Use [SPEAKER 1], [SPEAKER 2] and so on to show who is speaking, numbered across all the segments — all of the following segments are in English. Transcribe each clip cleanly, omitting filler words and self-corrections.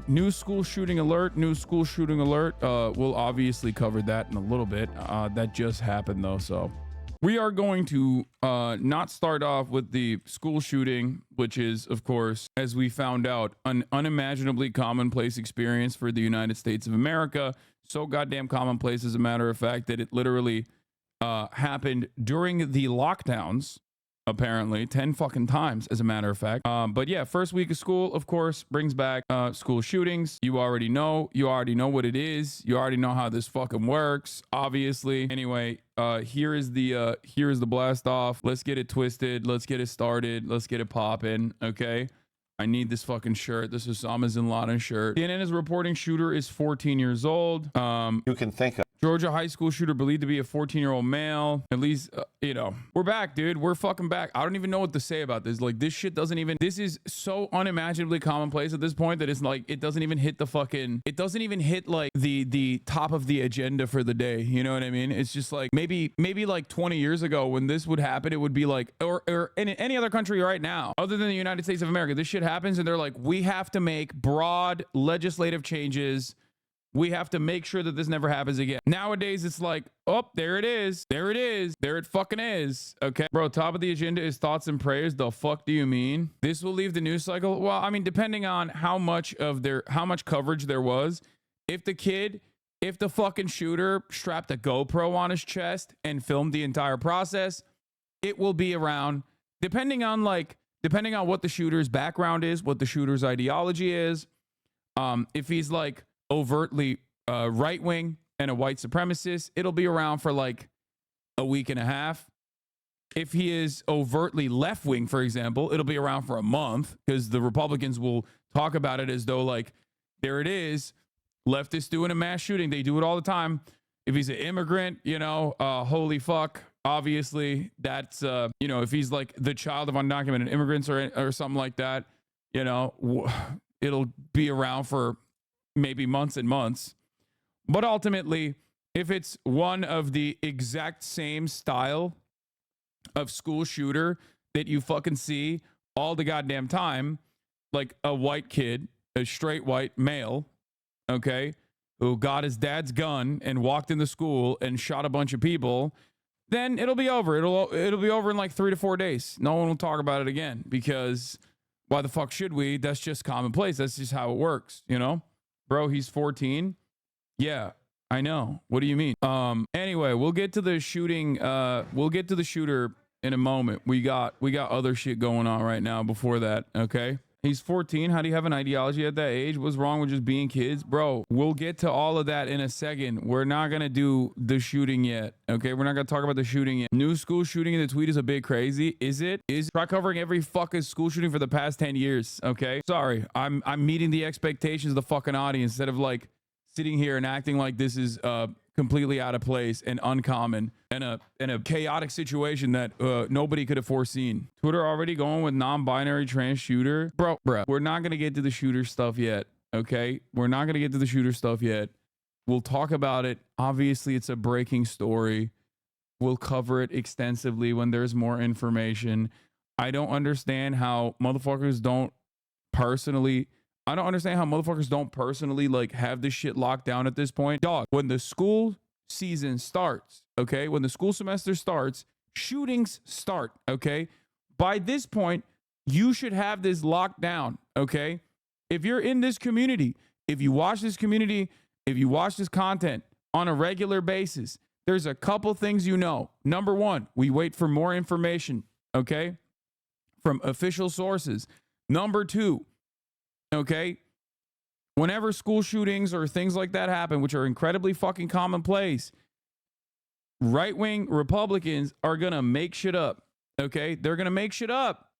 [SPEAKER 1] New school shooting alert. New school shooting alert. We'll obviously cover that in a little bit. That just happened though, so we are going to not start off with the school shooting, which is, of course, as we found out, an unimaginably commonplace experience for the United States of America. So goddamn commonplace, as a matter of fact, that it literally happened during the lockdowns, apparently 10 fucking times, as a matter of fact. But yeah, first week of school, of course, brings back school shootings. You already know what it is. You already know how this fucking works, obviously. Anyway, here is the blast off. Let's get it twisted. Let's get it started. Let's get it popping. Okay. I need this fucking shirt. This is Osama bin Laden shirt. CNN is reporting shooter is 14 years old.
[SPEAKER 2] You can think of.
[SPEAKER 1] Georgia high school shooter believed to be a 14-year-old male. At least, we're back, dude. We're fucking back. I don't even know what to say about this. Like, this shit doesn't even, this is so unimaginably commonplace at this point that it's like, it doesn't even hit like the top of the agenda for the day. You know what I mean? It's just like, maybe like 20 years ago when this would happen, it would be like, or in any other country right now, other than the United States of America, this shit happens and they're like, we have to make broad legislative changes. We have to make sure that this never happens again. Nowadays, it's like, oh, there it is. There it is. There it fucking is. Okay. Bro, top of the agenda is thoughts and prayers. The fuck do you mean? This will leave the news cycle. Well, I mean, depending on how much coverage there was, if the fucking shooter strapped a GoPro on his chest and filmed the entire process, it will be around, depending on what the shooter's background is, what the shooter's ideology is. If he's like overtly right-wing and a white supremacist, it'll be around for like a week and a half. If he is overtly left-wing, for example, it'll be around for a month because the Republicans will talk about it as though like, there it is, leftists doing a mass shooting. They do it all the time. If he's an immigrant, holy fuck, obviously that's, if he's like the child of undocumented immigrants or something like that, it'll be around for maybe months and months. But ultimately, if it's one of the exact same style of school shooter that you fucking see all the goddamn time, like a white kid, a straight white male, okay, who got his dad's gun and walked into school and shot a bunch of people, then it'll be over. It'll be over in like 3 to 4 days. No one will talk about it again because why the fuck should we? That's just commonplace. That's just how it works, Bro, he's 14. Yeah, I know. What do you mean? Anyway, we'll get to the shooting. We'll get to the shooter in a moment. We got other shit going on right now before that. Okay. He's 14. How do you have an ideology at that age? What's wrong with just being kids? Bro, we'll get to all of that in a second. We're not going to do the shooting yet. Okay. We're not going to talk about the shooting yet. New school shooting in the tweet is a bit crazy. Is it? Try covering every fucking school shooting for the past 10 years. Okay. Sorry. I'm meeting the expectations of the fucking audience instead of like sitting here and acting like this is completely out of place and uncommon and a chaotic situation that nobody could have foreseen. Twitter already going with non-binary trans shooter. Bro, we're not going to get to the shooter stuff yet. Okay. We're not going to get to the shooter stuff yet. We'll talk about it. Obviously it's a breaking story. We'll cover it extensively when there's more information. I don't understand how motherfuckers don't personally like have this shit locked down at this point. Dog, when the school season starts, okay, when the school semester starts, shootings start, okay? By this point, you should have this locked down, okay? If you're in this community, if you watch this community, if you watch this content on a regular basis, there's a couple things you know. Number one, we wait for more information, okay, from official sources. Number two, okay, whenever school shootings or things like that happen, which are incredibly fucking commonplace, right-wing Republicans are going to make shit up, okay? They're going to make shit up.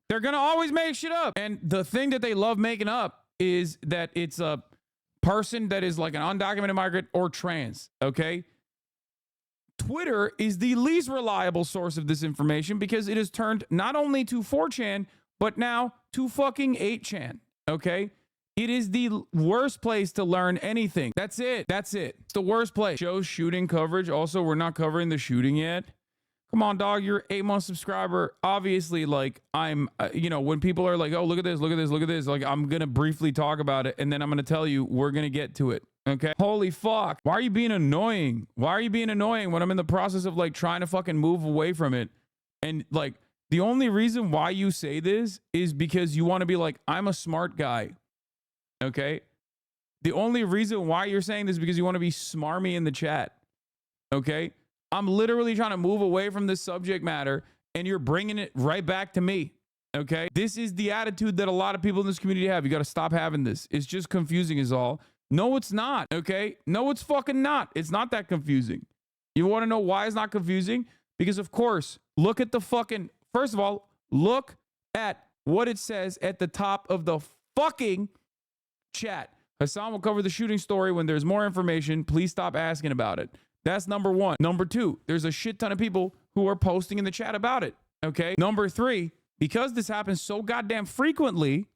[SPEAKER 1] They're going to always make shit up. And the thing that they love making up is that it's a person that is like an undocumented migrant or trans, okay? Twitter is the least reliable source of this information because it has turned not only to 4chan, but now to fucking 8chan. Okay. It is the worst place to learn anything. That's it. It's the worst place. Shows shooting coverage. Also, we're not covering the shooting yet Come on, dog. You're 8 month subscriber. Obviously, like I'm, when people are like, oh, look at this, look at this, look at this. Like I'm going to briefly talk about it. And then I'm going to tell you, we're going to get to it. Okay. Holy fuck. Why are you being annoying? Why are you being annoying when I'm in the process of like trying to fucking move away from it? And like the only reason why you say this is because you want to be like, I'm a smart guy. Okay. The only reason why you're saying this is because you want to be smarmy in the chat. Okay. I'm literally trying to move away from this subject matter and you're bringing it right back to me. Okay. This is the attitude that a lot of people in this community have. You got to stop having this. It's just confusing is all. No, it's not. Okay. No, it's fucking not. It's not that confusing. You want to know why it's not confusing? Because of course, look at the fucking, first of all, look at what it says at the top of the fucking chat. Hasan will cover the shooting story when there's more information. Please stop asking about it. That's number one. Number two, there's a shit ton of people who are posting in the chat about it. Okay. Number three, because this happens so goddamn frequently,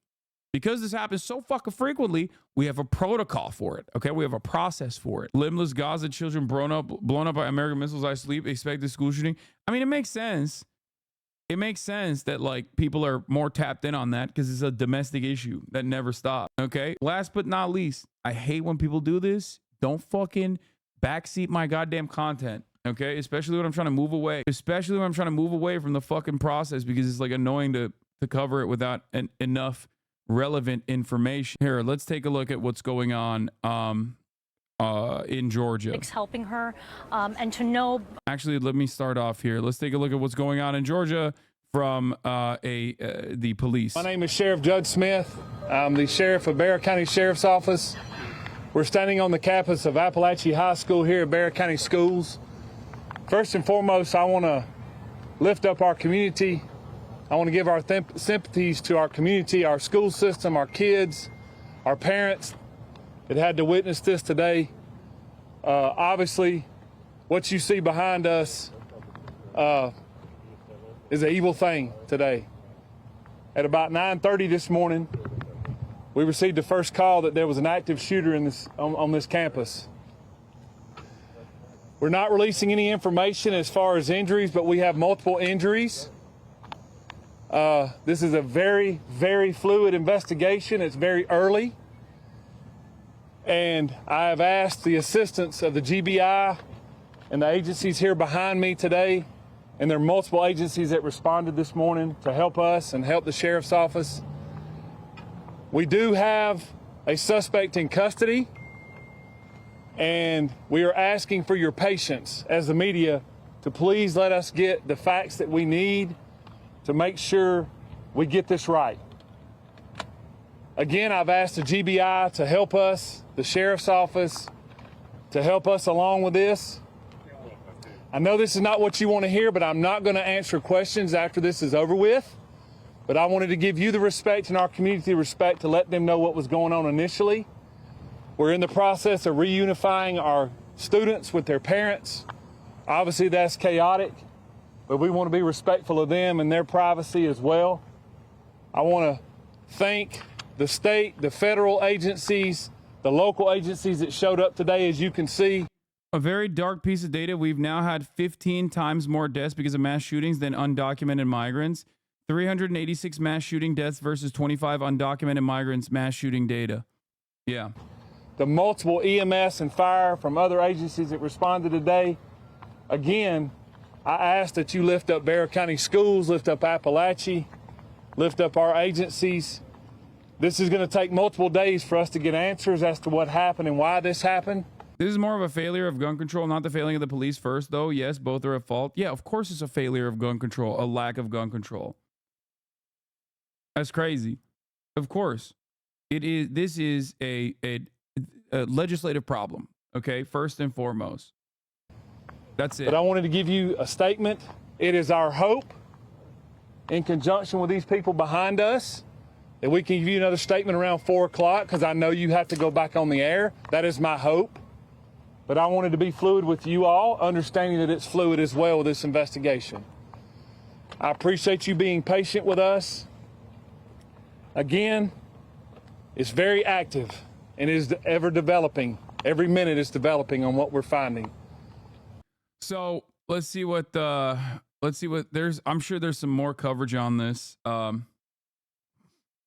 [SPEAKER 1] because this happens so fucking frequently, we have a protocol for it. Okay. We have a process for it. Limbless Gaza children blown up by American missiles. I sleep. Expected school shooting. I mean, it makes sense. It makes sense that like people are more tapped in on that because it's a domestic issue that never stops. Okay. Last but not least, I hate when people do this. Don't fucking backseat my goddamn content. Okay. Especially when I'm trying to move away. Especially when I'm trying to move away from the fucking process because it's like annoying to cover it without enough relevant information. Here, let's take a look at what's going on in Georgia.
[SPEAKER 2] Helping her and to know.
[SPEAKER 1] Actually, let me start off here. Let's take a look at what's going on in Georgia from the police.
[SPEAKER 3] My name is Sheriff Judge Smith. I'm the sheriff of Bexar County Sheriff's Office. We're standing on the campus of Appalachia High School here at Bexar County Schools. First and foremost, I want to lift up our community. I want to give our sympathies to our community, our school system, our kids, our parents that had to witness this today. Obviously, what you see behind us is an evil thing today. At about 9:30 this morning, we received the first call that there was an active shooter on this campus. We're not releasing any information as far as injuries, but we have multiple injuries. This is a very, very fluid investigation. It's very early. And I have asked the assistance of the GBI and the agencies here behind me today, and there are multiple agencies that responded this morning to help us and help the sheriff's office. We do have a suspect in custody, and we are asking for your patience as the media to please let us get the facts that we need to make sure we get this right. Again, I've asked the GBI to help us, the sheriff's office, to help us along with this. I know this is not what you want to hear, but I'm not going to answer questions after this is over with. But I wanted to give you the respect and our community respect to let them know what was going on initially. We're in the process of reunifying our students with their parents. Obviously, that's chaotic, but we want to be respectful of them and their privacy as well. I want to thank the state, the federal agencies, the local agencies that showed up today, as you can see.
[SPEAKER 1] A very dark piece of data. We've now had 15 times more deaths because of mass shootings than undocumented migrants. 386 mass shooting deaths versus 25 undocumented migrants mass shooting data. Yeah.
[SPEAKER 3] The multiple EMS and fire from other agencies that responded today. Again, I ask that you lift up Bexar County Schools, lift up Appalachia, lift up our agencies. This is going to take multiple days for us to get answers as to what happened and why this happened.
[SPEAKER 1] This is more of a failure of gun control, not the failing of the police first, though. Yes, both are at fault. Yeah, of course it's a failure of gun control, a lack of gun control. That's crazy. Of course. It is. This is a legislative problem, okay? First and foremost. That's it.
[SPEAKER 3] But I wanted to give you a statement. It is our hope, in conjunction with these people behind us, that we can give you another statement around 4 o'clock, because I know you have to go back on the air. That is my hope. But I wanted to be fluid with you all, understanding that it's fluid as well with this investigation. I appreciate you being patient with us. Again, it's very active and is ever developing. Every minute is developing on what we're finding.
[SPEAKER 1] So let's see what let's see what there's. I'm sure there's some more coverage on this.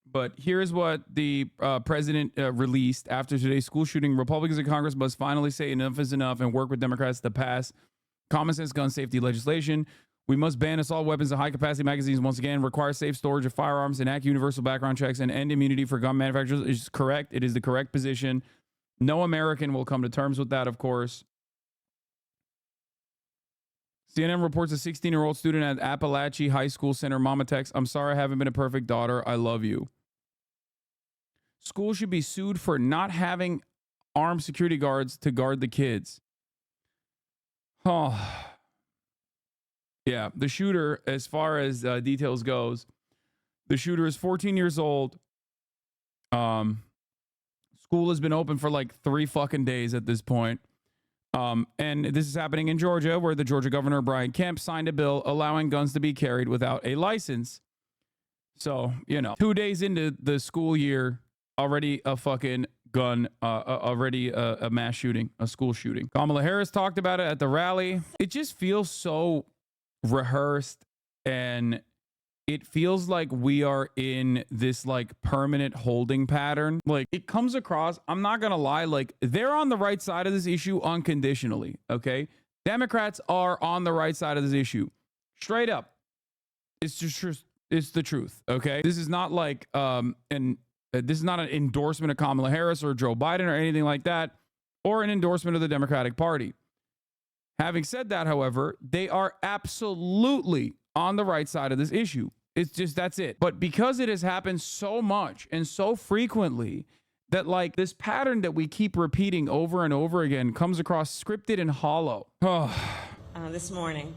[SPEAKER 1] But here's what the president released after today's school shooting. Republicans in Congress must finally say enough is enough and work with Democrats to pass common sense gun safety legislation. We must ban assault weapons and high-capacity magazines once again, require safe storage of firearms, enact universal background checks, and end immunity for gun manufacturers. Is correct. It is the correct position. No American will come to terms with that, of course. CNN reports a 16-year-old student at Appalachia High School Center. Mama texts, I'm sorry I haven't been a perfect daughter. I love you. School should be sued for not having armed security guards to guard the kids. Oh. Yeah, the shooter, as far as details goes, the shooter is 14 years old. School has been open for like 3 fucking days at this point. And this is happening in Georgia, where the Georgia governor, Brian Kemp, signed a bill allowing guns to be carried without a license. So, 2 days into the school year, already a fucking gun, already a mass shooting, a school shooting. Kamala Harris talked about it at the rally. It just feels so rehearsed, and it feels like we are in this like permanent holding pattern. Like, it comes across, I'm not gonna lie, like they're on the right side of this issue unconditionally. Okay, Democrats are on the right side of this issue, straight up. It's just it's the truth. Okay, this is not like this is not an endorsement of Kamala Harris or Joe Biden or anything like that, or an endorsement of the Democratic Party. Having said that, however, they are absolutely on the right side of this issue. It's just, that's it. But because it has happened so much and so frequently that like this pattern that we keep repeating over and over again comes across scripted and hollow.
[SPEAKER 4] This morning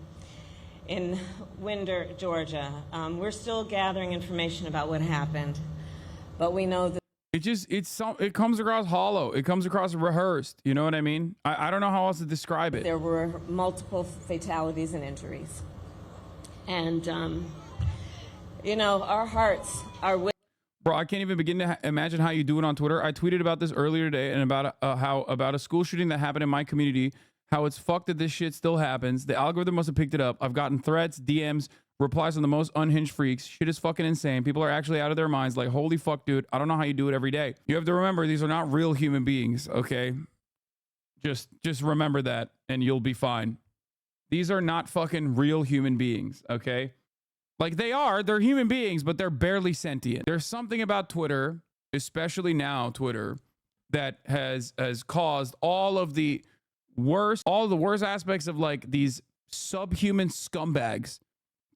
[SPEAKER 4] in Winder, Georgia, we're still gathering information about what happened, but we know that
[SPEAKER 1] it comes across hollow. It comes across rehearsed. You know what I mean? I don't know how else to describe it.
[SPEAKER 4] there were multiple fatalities and injuries. And, our hearts are with.
[SPEAKER 1] Bro, I can't even begin to imagine how you do it on Twitter. I tweeted about this earlier today and about about a school shooting that happened in my community, how it's fucked that this shit still happens. The algorithm must have picked it up. I've gotten threats, DMs, replies on the most unhinged freaks. Shit is fucking insane. People are actually out of their minds. Like, holy fuck, dude. I don't know how you do it every day. You have to remember, these are not real human beings, okay? Just remember that and you'll be fine. These are not fucking real human beings, okay? Like, they're human beings, but they're barely sentient. There's something about Twitter, especially now Twitter, that has caused all the worst aspects of like these subhuman scumbags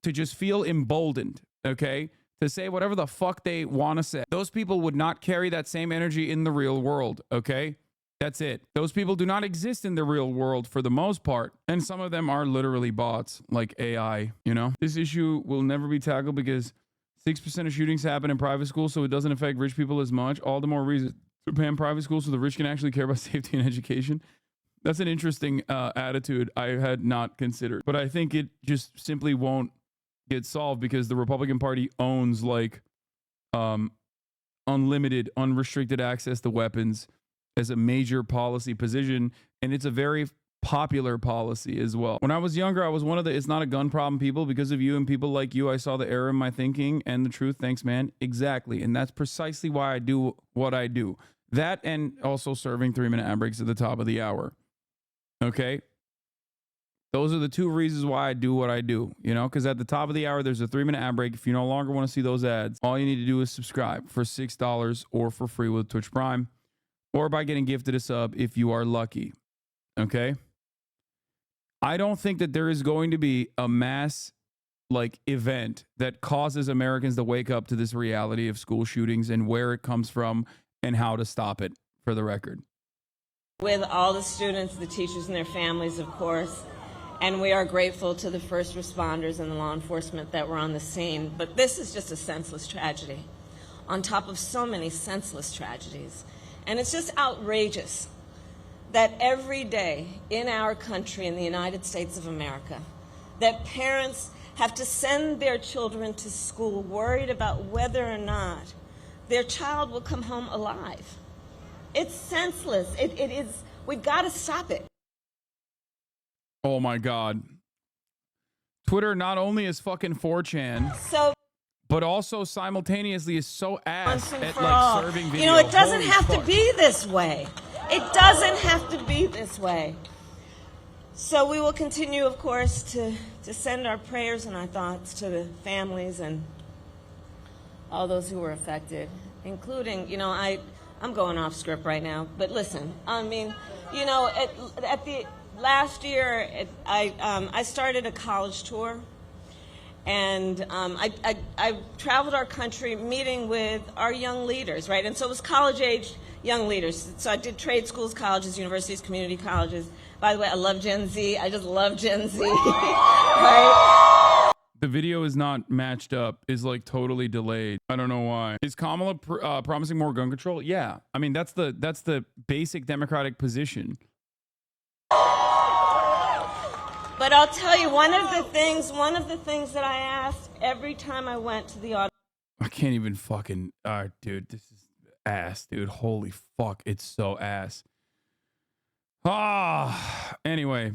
[SPEAKER 1] to just feel emboldened, okay? To say whatever the fuck they want to say. Those people would not carry that same energy in the real world, okay? That's it. Those people do not exist in the real world for the most part. And some of them are literally bots, like AI, This issue will never be tackled because 6% of shootings happen in private schools, so it doesn't affect rich people as much. All the more reason to ban private schools so the rich can actually care about safety and education. That's an interesting attitude I had not considered. But I think it just simply won't get solved because the Republican Party owns like unlimited, unrestricted access to weapons as a major policy position, and it's a very popular policy as well. When I was younger, I was one of the it's not a gun problem people. Because of you and people like you, I saw the error in my thinking and the truth. Thanks, man. Exactly. And that's precisely why I do what I do. That and also serving 3-minute ad breaks at the top of the hour. Okay? Those are the 2 reasons why I do what I do, because at the top of the hour, there's a 3-minute ad break. If you no longer want to see those ads, all you need to do is subscribe for $6 or for free with Twitch Prime, or by getting gifted a sub if you are lucky. Okay? I don't think that there is going to be a mass event that causes Americans to wake up to this reality of school shootings and where it comes from and how to stop it, for the record.
[SPEAKER 4] With all the students, the teachers, and their families, of course. And we are grateful to the first responders and the law enforcement that were on the scene. But this is just a senseless tragedy on top of so many senseless tragedies. And it's just outrageous that every day in our country, in the United States of America, that parents have to send their children to school worried about whether or not their child will come home alive. It's senseless. It is. We've got to stop it.
[SPEAKER 1] Oh my God. Twitter not only is fucking 4chan,
[SPEAKER 4] So
[SPEAKER 1] but also simultaneously is so ass
[SPEAKER 4] once and
[SPEAKER 1] at
[SPEAKER 4] for
[SPEAKER 1] like
[SPEAKER 4] all.
[SPEAKER 1] serving video.
[SPEAKER 4] You know, it doesn't
[SPEAKER 1] Holy
[SPEAKER 4] have
[SPEAKER 1] fuck.
[SPEAKER 4] to be this way. It doesn't have to be this way. So we will continue, of course, to send our prayers and our thoughts to the families and all those who were affected, including, you know, I'm going off script right now, but listen, I mean, you know, at the last year, I started a college tour. And I traveled our country meeting with our young leaders, right? And so it was college-age young leaders. So I did trade schools, colleges, universities, community colleges. By the way, I love Gen Z. I just love Gen Z, right?
[SPEAKER 1] The video is not matched up, is like totally delayed. I don't know why. Is Kamala promising more gun control? Yeah. I mean, that's the basic Democratic position.
[SPEAKER 4] But I'll tell you, one of the things that I asked every time I went to the audience.
[SPEAKER 1] I can't even fucking, dude, this is ass, dude. Holy fuck, it's so ass. Anyway,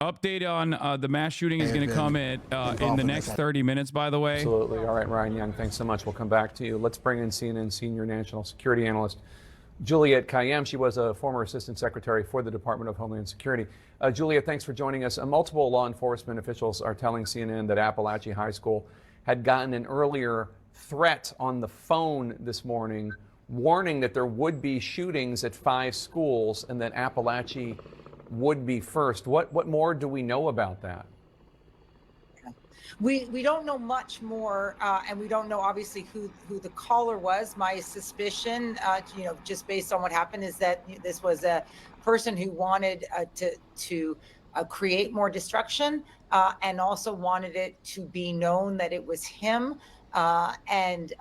[SPEAKER 1] update on the mass shooting is going to come in the next 30 minutes, by the way.
[SPEAKER 5] Absolutely. All right, Ryan Young, thanks so much. We'll come back to you. Let's bring in CNN senior national security analyst Juliette Kayyem. She was a former assistant secretary for the Department of Homeland Security. Juliette, thanks for joining us. Multiple law enforcement officials are telling CNN that Appalachia High School had gotten an earlier threat on the phone this morning, warning that there would be shootings at 5 schools and that Appalachia would be first. What more do we know about that?
[SPEAKER 6] We don't know much more, and we don't know obviously who the caller was. My suspicion, you know, just based on what happened, is that this was a person who wanted to create more destruction, and also wanted it to be known that it was him, and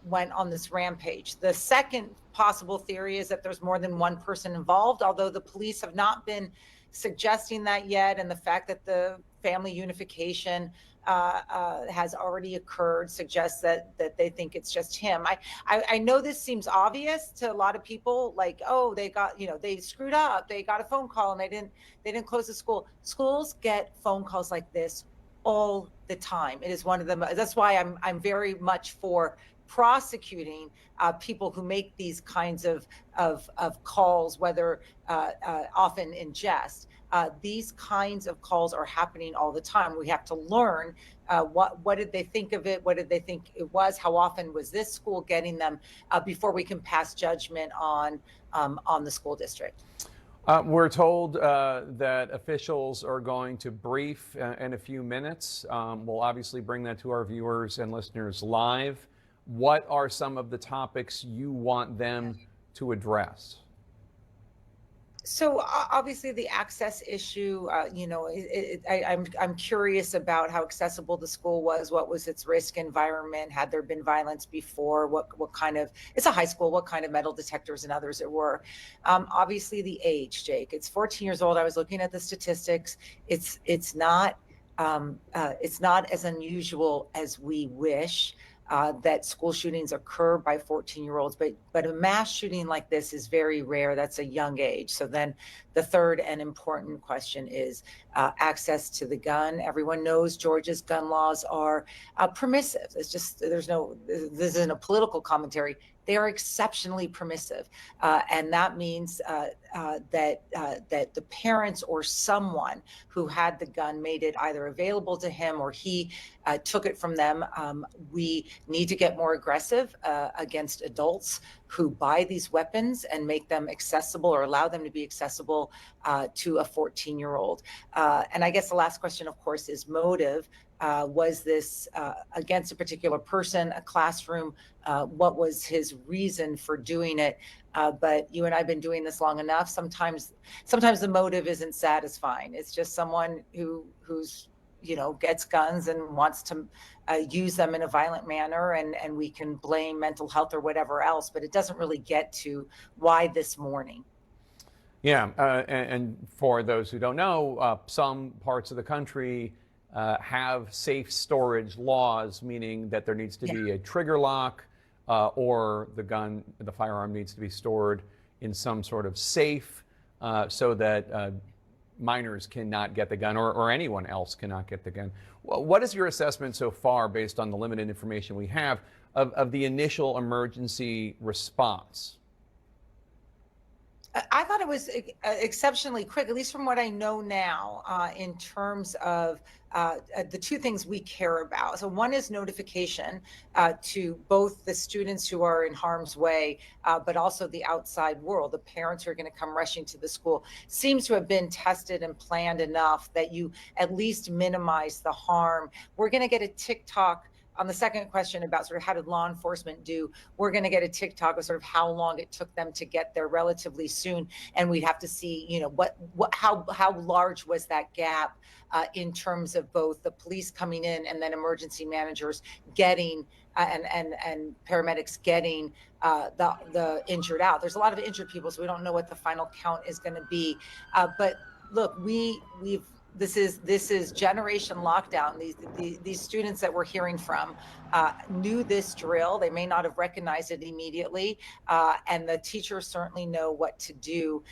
[SPEAKER 6] went on this rampage. The second possible theory is that there's more than one person involved, although the police have not been suggesting that yet, and the fact that the family unification has already occurred suggests that they think it's just him. I know this seems obvious to a lot of people, like, oh, they got, you know, they screwed up, they got a phone call and they didn't close the school. Schools get phone calls like this all the time. It is one of them. That's why I'm very much for prosecuting people who make these kinds of calls, whether often in jest. These kinds of calls are happening all the time. We have to learn what did they think of it? What did they think it was? How often was this school getting them before we can pass judgment on the school district?
[SPEAKER 5] We're told that officials are going to brief in a few minutes. We'll obviously bring that to our viewers and listeners live. What are some of the topics you want them to address?
[SPEAKER 6] So obviously the access issue, you know, I'm curious about how accessible the school was. What was its risk environment? Had there been violence before? What kind of, it's a high school, what kind of metal detectors and others there were? Obviously the age, Jake, it's 14 years old. I was looking at the statistics. It's not as unusual as we wish. That school shootings occur by 14-year-olds, but a mass shooting like this is very rare. That's a young age. So then the third and important question is access to the gun. Everyone knows Georgia's gun laws are permissive. It's just, this isn't a political commentary. They are exceptionally permissive. And that means that the parents or someone who had the gun made it either available to him or he took it from them. We need to get more aggressive against adults who buy these weapons and make them accessible or allow them to be accessible to a 14-year-old. And I guess the last question, of course, is motive. Was this against a particular person, a classroom? What was his reason for doing it? But you and I have been doing this long enough. Sometimes the motive isn't satisfying. It's just someone who's, you know, gets guns and wants to use them in a violent manner, and we can blame mental health or whatever else, but it doesn't really get to why this morning.
[SPEAKER 5] Yeah, and for those who don't know, some parts of the country have safe storage laws, meaning that there needs to be a trigger lock or the firearm needs to be stored in some sort of safe so that minors cannot get the gun, or anyone else cannot get the gun. What is your assessment so far, based on the limited information we have, of the initial emergency response?
[SPEAKER 6] I thought it was exceptionally quick, at least from what I know now, in terms of the two things we care about. So one is notification to both the students who are in harm's way, but also the outside world. The parents who are going to come rushing to the school seems to have been tested and planned enough that you at least minimize the harm. We're going to get a TikTok on the second question about sort of how did law enforcement do. We're going to get a TikTok of sort of how long it took them to get there relatively soon, and we'd have to see, you know, how large was that gap in terms of both the police coming in and then emergency managers getting and paramedics getting the injured out. There's a lot of injured people, so we don't know what the final count is going to be. But look, this is generation lockdown. These students that we're hearing from knew this drill. They may not have recognized it immediately, and the teachers certainly know what to do.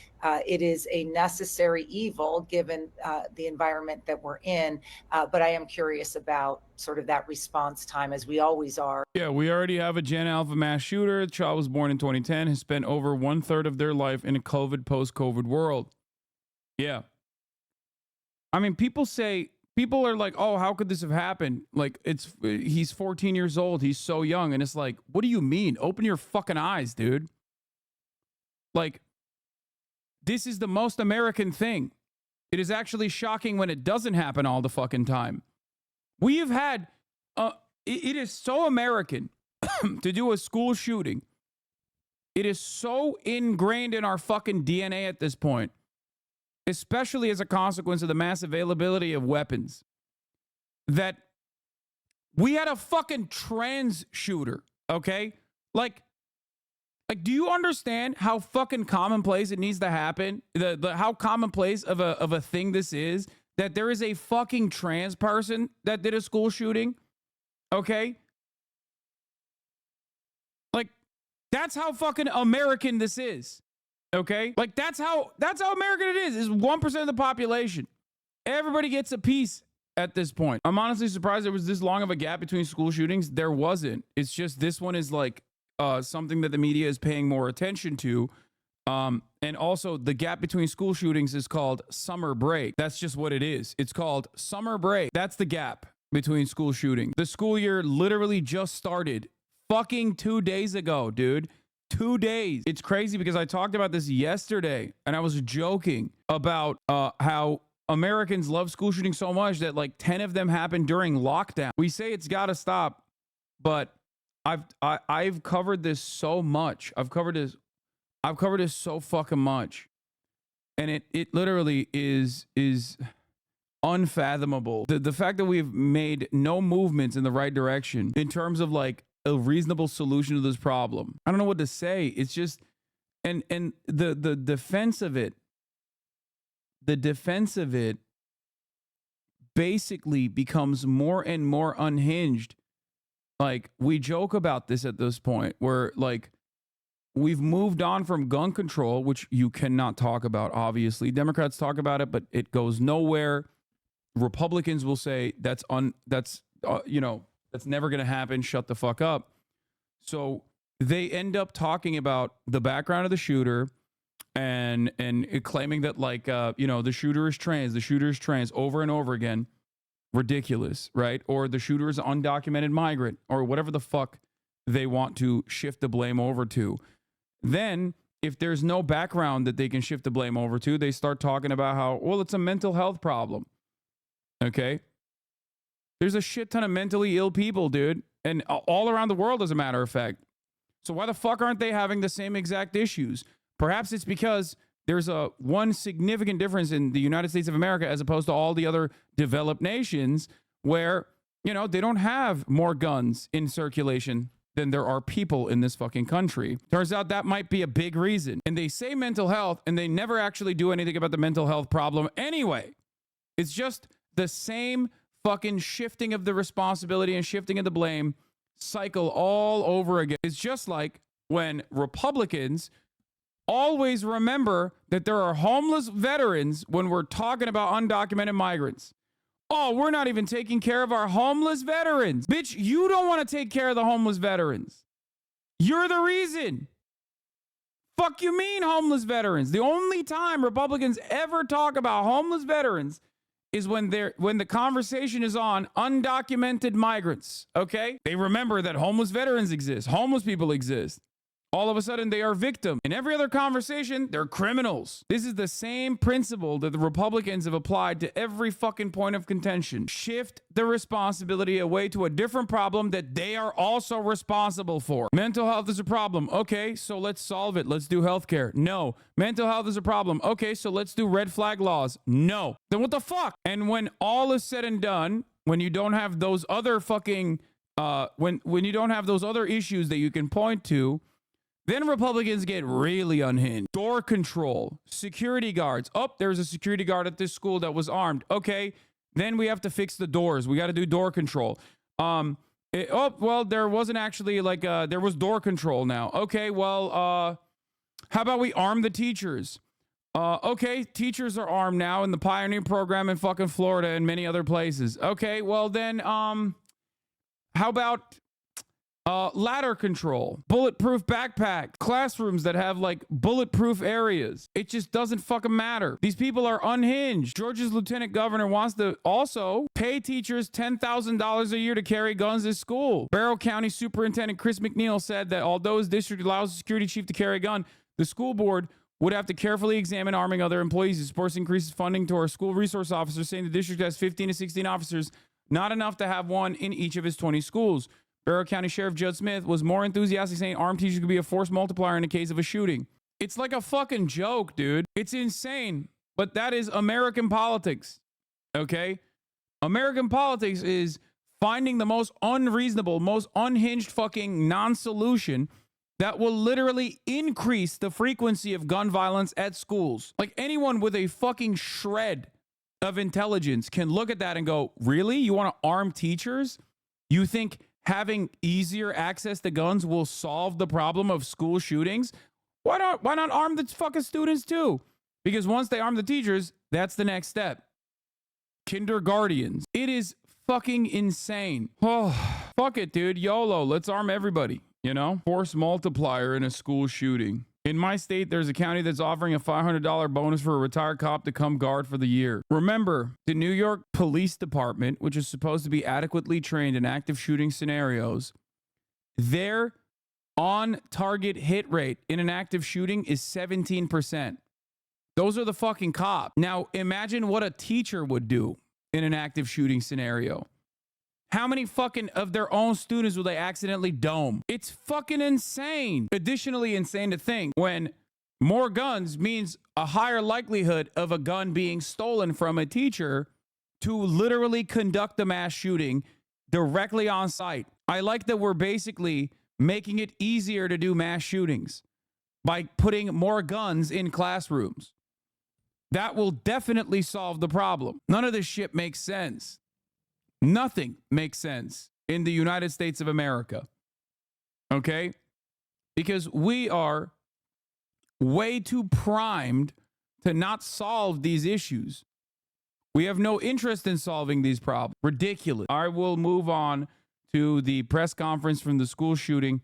[SPEAKER 6] It is a necessary evil given the environment that we're in, but I am curious about sort of that response time, as we always are.
[SPEAKER 1] Yeah, we already have a Gen Alpha mass shooter. The child was born in 2010, has spent over 1/3 of their life in a COVID, post-COVID world. Yeah. I mean, people are like, oh, how could this have happened? Like, he's 14 years old. He's so young. And it's like, what do you mean? Open your fucking eyes, dude. Like, this is the most American thing. It is actually shocking when it doesn't happen all the fucking time. We have had, it is so American to do a school shooting. It is so ingrained in our fucking DNA at this point, especially as a consequence of the mass availability of weapons, that we had a fucking trans shooter, okay? Like, do you understand how fucking commonplace it needs to happen? How commonplace of a thing this is, that there is a fucking trans person that did a school shooting, okay? Like, that's how fucking American this is. Okay? Like, that's how American it is. It's 1% of the population. Everybody gets a piece at this point. I'm honestly surprised there was this long of a gap between school shootings. There wasn't. It's just this one is like something that the media is paying more attention to. And also, the gap between school shootings is called summer break. That's just what it is. It's called summer break. That's the gap between school shootings. The school year literally just started fucking 2 days ago, dude. 2 days. It's crazy because I talked about this yesterday and I was joking about how Americans love school shootings so much that like 10 of them happened during lockdown. We say it's got to stop, but I've covered this so much. I've covered this so fucking much. And it literally is unfathomable. The fact that we've made no movements in the right direction in terms of like a reasonable solution to this problem. I don't know what to say. It's just, and the defense of it basically becomes more and more unhinged. Like, we joke about this at this point where like we've moved on from gun control, which you cannot talk about, obviously. Democrats talk about it, but it goes nowhere. Republicans will say that's never going to happen. Shut the fuck up. So they end up talking about the background of the shooter and claiming that like, the shooter is trans over and over again. Ridiculous, right? Or the shooter is an undocumented migrant or whatever the fuck they want to shift the blame over to. Then if there's no background that they can shift the blame over to, they start talking about how, well, it's a mental health problem. Okay. There's a shit ton of mentally ill people, dude, and all around the world, as a matter of fact. So why the fuck aren't they having the same exact issues? Perhaps it's because there's one significant difference in the United States of America as opposed to all the other developed nations where, they don't have more guns in circulation than there are people in this fucking country. Turns out that might be a big reason. And they say mental health, and they never actually do anything about the mental health problem anyway. It's just the same fucking shifting of the responsibility and shifting of the blame cycle all over again. It's just like when Republicans always remember that there are homeless veterans when we're talking about undocumented migrants. Oh, we're not even taking care of our homeless veterans. Bitch, you don't want to take care of the homeless veterans. You're the reason. Fuck you mean homeless veterans? The only time Republicans ever talk about homeless veterans is when the conversation is on undocumented migrants, okay? They remember that homeless veterans exist, homeless people exist. All of a sudden, they are victims. In every other conversation, they're criminals. This is the same principle that the Republicans have applied to every fucking point of contention. Shift the responsibility away to a different problem that they are also responsible for. Mental health is a problem. Okay, so let's solve it. Let's do healthcare. No. Mental health is a problem. Okay, so let's do red flag laws. No. Then what the fuck? And when all is said and done, when you don't have those other fucking, when you don't have those other issues that you can point to, then Republicans get really unhinged. Door control, security guards. Oh, there's a security guard at this school that was armed. Okay, then we have to fix the doors. We got to do door control. Well, there wasn't actually there was door control now. Okay, well, how about we arm the teachers? Okay, teachers are armed now in the Pioneer program in fucking Florida and many other places. Okay, well then, how about ladder control, bulletproof backpack, classrooms that have like bulletproof areas. It just doesn't fucking matter. These people are unhinged. Georgia's lieutenant governor wants to also pay teachers $10,000 a year to carry guns at school. Barrow County Superintendent Chris McNeil said that although his district allows the security chief to carry a gun, the school board would have to carefully examine arming other employees. He supports increases funding to our school resource officers, saying the district has 15 to 16 officers, not enough to have one in each of his 20 schools. Barrow County Sheriff Judd Smith was more enthusiastic, saying armed teachers could be a force multiplier in the case of a shooting. It's like a fucking joke, dude. It's insane. But that is American politics, okay? American politics is finding the most unreasonable, most unhinged fucking non-solution that will literally increase the frequency of gun violence at schools. Like anyone with a fucking shred of intelligence can look at that and go, really? You want to arm teachers? You think having easier access to guns will solve the problem of school shootings? Why not arm the fucking students too? Because once they arm the teachers, that's the next step. Kindergartens. It is fucking insane. Oh, fuck it, dude. YOLO. Let's arm everybody, you know? Force multiplier in a school shooting. In my state, there's a county that's offering a $500 bonus for a retired cop to come guard for the year. Remember, the New York Police Department, which is supposed to be adequately trained in active shooting scenarios, their on-target hit rate in an active shooting is 17%. Those are the fucking cops. Now, imagine what a teacher would do in an active shooting scenario. How many fucking of their own students will they accidentally dome? It's fucking insane. Additionally insane to think when more guns means a higher likelihood of a gun being stolen from a teacher to literally conduct a mass shooting directly on site. I like that we're basically making it easier to do mass shootings by putting more guns in classrooms. That will definitely solve the problem. None of this shit makes sense. Nothing makes sense in the United States of America, okay? Because we are way too primed to not solve these issues. We have no interest in solving these problems. Ridiculous. I will move on to the press conference from the school shooting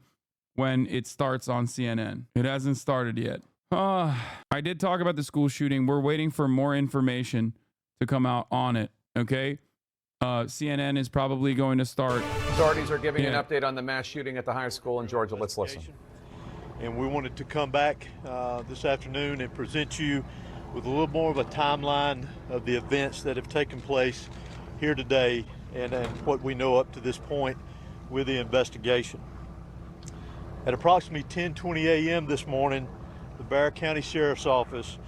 [SPEAKER 1] when it starts on CNN. It hasn't started yet. I did talk about the school shooting. We're waiting for more information to come out on it, okay? CNN is probably going to start.
[SPEAKER 5] Authorities are giving an update on the mass shooting at the high school in Georgia. Let's listen.
[SPEAKER 7] And we wanted to come back this afternoon and present you with a little more of a timeline of the events that have taken place here today and what we know up to this point with the investigation. At approximately 10:20 a.m. this morning, the Barrow County Sheriff's Office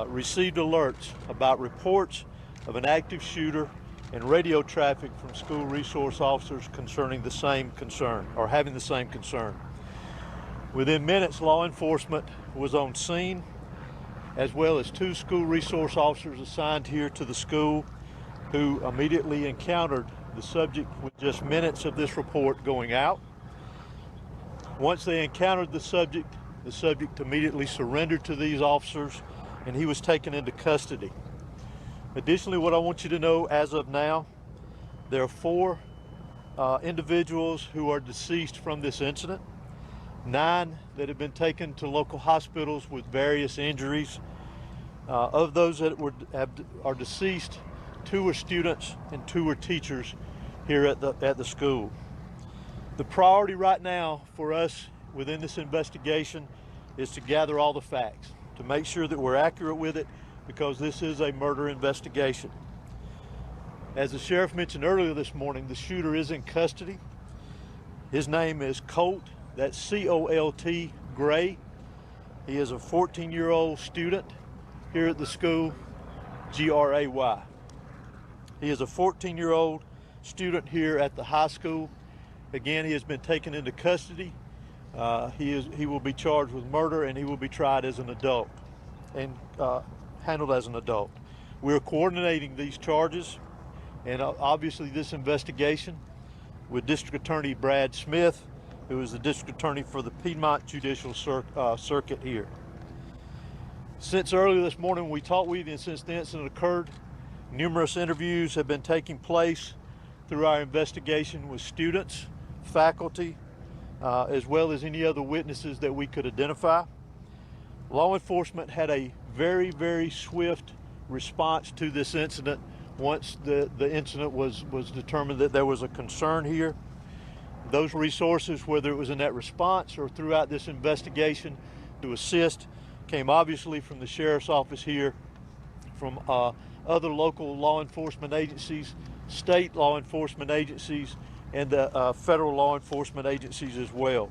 [SPEAKER 7] received alerts about reports of an active shooter and radio traffic from school resource officers concerning the same concern, or having the same concern. Within minutes, law enforcement was on scene, as well as 2 school resource officers assigned here to the school who immediately encountered the subject with just minutes of this report going out. Once they encountered the subject, The subject immediately surrendered to these officers, and he was taken into custody. Additionally, what I want you to know as of now, there are 4 individuals who are deceased from this incident, 9 that have been taken to local hospitals with various injuries. Of those that are deceased, 2 are students and 2 are teachers here at the school. The priority right now for us within this investigation is to gather all the facts, to make sure that we're accurate with it, because this is a murder investigation. As the sheriff mentioned earlier this morning, the shooter is in custody. His name is Colt, that's C-O-L-T, Gray. He is a 14-year-old student here at the school, G-R-A-Y. He is a 14-year-old student here at the high school. Again, he has been taken into custody. He will be charged with murder, and he will be tried as an adult and handled as an adult. We're coordinating these charges and obviously this investigation with District Attorney Brad Smith, who is the District Attorney for the Piedmont Judicial Circuit here. Since earlier this morning we talked with you, and since the incident occurred, numerous interviews have been taking place through our investigation with students, faculty, as well as any other witnesses that we could identify. Law enforcement had a very, very swift response to this incident once the incident was determined that there was a concern here. Those resources, whether it was in that response or throughout this investigation to assist, came obviously from the sheriff's office here, from other local law enforcement agencies, state law enforcement agencies, and the federal law enforcement agencies as well.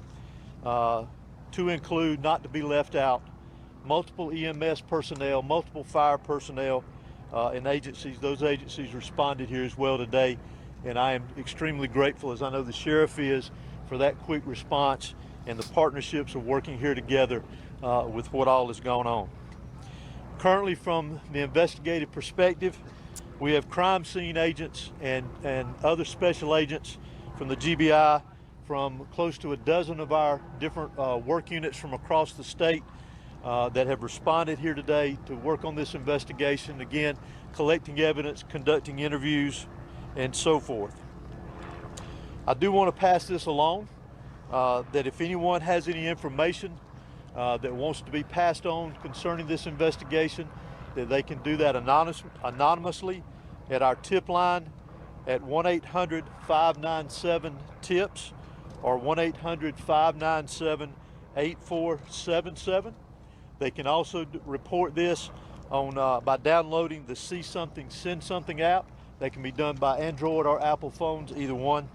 [SPEAKER 7] To include, not to be left out, multiple EMS personnel, multiple fire personnel, and agencies. Those agencies responded here as well today, and I am extremely grateful, as I know the sheriff is, for that quick response and the partnerships of working here together with what all has gone on. Currently, from the investigative perspective, we have crime scene agents and other special agents from the GBI, from close to a dozen of our different work units from across the state that have responded here today to work on this investigation, again, collecting evidence, conducting interviews, and so forth. I do want to pass this along, that if anyone has any information that wants to be passed on concerning this investigation, that they can do that anonymously at our tip line at 1-800-597-TIPS or 1-800-597-8477. They can also report this on by downloading the See Something, Send Something app. They can be done by Android or Apple phones, either one.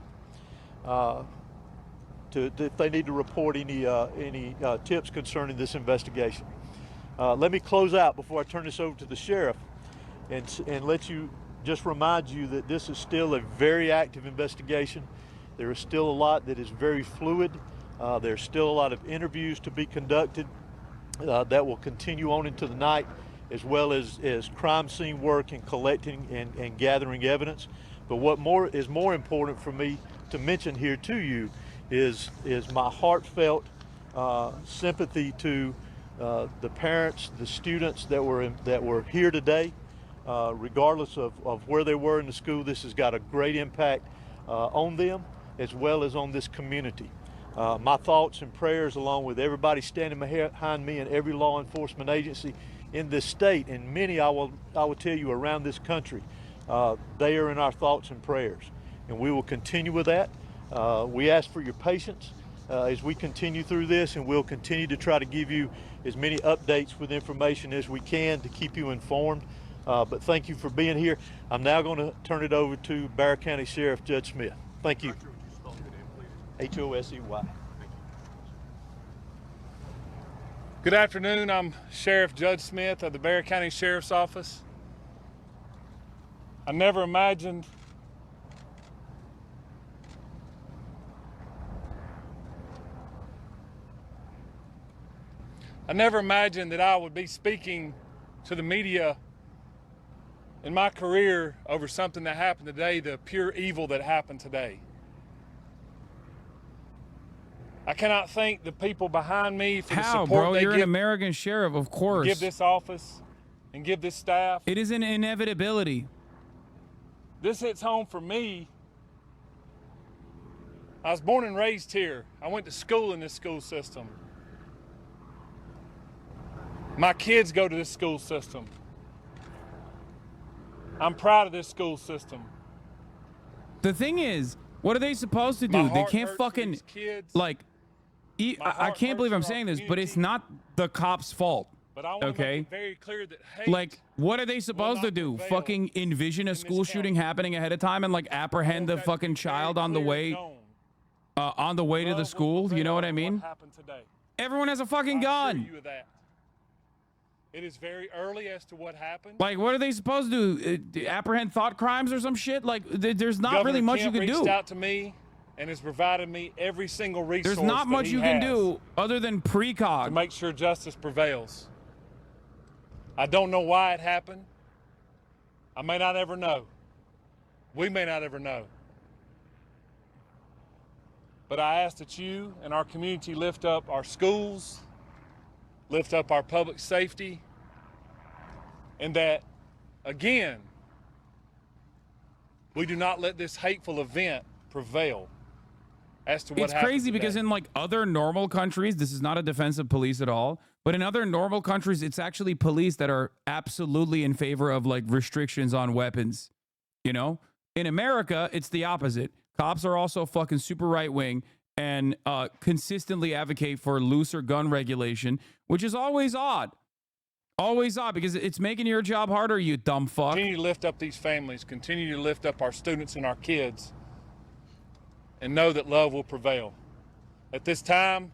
[SPEAKER 7] If they need to report any tips concerning this investigation. Let me close out before I turn this over to the sheriff and let you just remind you that this is still a very active investigation. There is still a lot that is very fluid. There's still a lot of interviews to be conducted that will continue on into the night, as well as crime scene work and collecting and gathering evidence. But what is more important for me to mention here to you is my heartfelt sympathy to the parents, the students that were here today. Regardless of where they were in the school, this has got a great impact on them as well as on this community. My thoughts and prayers, along with everybody standing behind me and every law enforcement agency in this state, and many I will tell you around this country, they are in our thoughts and prayers, and we will continue with that. We ask for your patience as we continue through this, and we'll continue to try to give you as many updates with information as we can to keep you informed. But thank you for being here. I'm now going to turn it over to Bexar County Sheriff Judge Smith. Thank you. H-O-S-E-Y.
[SPEAKER 3] Good afternoon. I'm Sheriff Judge Smith of the Bexar County Sheriff's Office. I never imagined that I would be speaking to the media in my career over something that happened today, the pure evil that happened today. I cannot thank the people behind me for the
[SPEAKER 1] How,
[SPEAKER 3] support
[SPEAKER 1] bro?
[SPEAKER 3] they
[SPEAKER 1] You're an
[SPEAKER 3] give,
[SPEAKER 1] American sheriff, of course.
[SPEAKER 3] give this office and give this staff.
[SPEAKER 1] It is an inevitability.
[SPEAKER 3] This hits home for me. I was born and raised here. I went to school in this school system. My kids go to this school system. I'm proud of this school system.
[SPEAKER 1] The thing is, what are they supposed to
[SPEAKER 3] My
[SPEAKER 1] do? They
[SPEAKER 3] heart
[SPEAKER 1] can't
[SPEAKER 3] hurts for
[SPEAKER 1] fucking,
[SPEAKER 3] these kids.
[SPEAKER 1] like,
[SPEAKER 3] My
[SPEAKER 1] I
[SPEAKER 3] heart
[SPEAKER 1] can't believe I'm
[SPEAKER 3] hurts for our
[SPEAKER 1] saying this, but it's
[SPEAKER 3] community.
[SPEAKER 1] not the cops' fault.
[SPEAKER 3] But I want to
[SPEAKER 1] Okay.
[SPEAKER 3] make it very clear that hate
[SPEAKER 1] Like, what are they supposed to
[SPEAKER 3] not
[SPEAKER 1] do?
[SPEAKER 3] prevail
[SPEAKER 1] Fucking envision a
[SPEAKER 3] this
[SPEAKER 1] school shooting
[SPEAKER 3] county.
[SPEAKER 1] happening ahead of time and like apprehend the
[SPEAKER 3] that to be
[SPEAKER 1] fucking
[SPEAKER 3] very
[SPEAKER 1] child on the
[SPEAKER 3] clear
[SPEAKER 1] way,
[SPEAKER 3] and known.
[SPEAKER 1] to
[SPEAKER 3] Love
[SPEAKER 1] the
[SPEAKER 3] will
[SPEAKER 1] school? You know what I
[SPEAKER 3] prevail over
[SPEAKER 1] mean?
[SPEAKER 3] What happened today.
[SPEAKER 1] Everyone has a fucking
[SPEAKER 3] I assure
[SPEAKER 1] gun.
[SPEAKER 3] you of that. It is very early as to what happened.
[SPEAKER 1] Like, what are they supposed to do? Apprehend thought crimes or some shit? Like, there's not
[SPEAKER 3] Governor
[SPEAKER 1] really much
[SPEAKER 3] Kemp
[SPEAKER 1] you can
[SPEAKER 3] reached
[SPEAKER 1] do.
[SPEAKER 3] out to me and has provided me every single resource.
[SPEAKER 1] There's not
[SPEAKER 3] that
[SPEAKER 1] much
[SPEAKER 3] he
[SPEAKER 1] you can
[SPEAKER 3] has
[SPEAKER 1] do other than
[SPEAKER 3] to
[SPEAKER 1] precog.
[SPEAKER 3] make sure justice prevails. I don't know why it happened. I may not ever know. We may not ever know. But I ask that you and our community lift up our schools, lift up our public safety, and that, again, we do not let this hateful event prevail as to what
[SPEAKER 1] It's
[SPEAKER 3] happened
[SPEAKER 1] crazy because
[SPEAKER 3] today.
[SPEAKER 1] in like other normal countries, this is not a defense of police at all, but in other normal countries, it's actually police that are absolutely in favor of like restrictions on weapons. You know, in America, it's the opposite. Cops are also fucking super right wing and consistently advocate for looser gun regulation, which is always odd. Always odd because it's making your job harder, you dumb fuck.
[SPEAKER 3] Continue to lift up these families, continue to lift up our students and our kids, and know that love will prevail. At this time,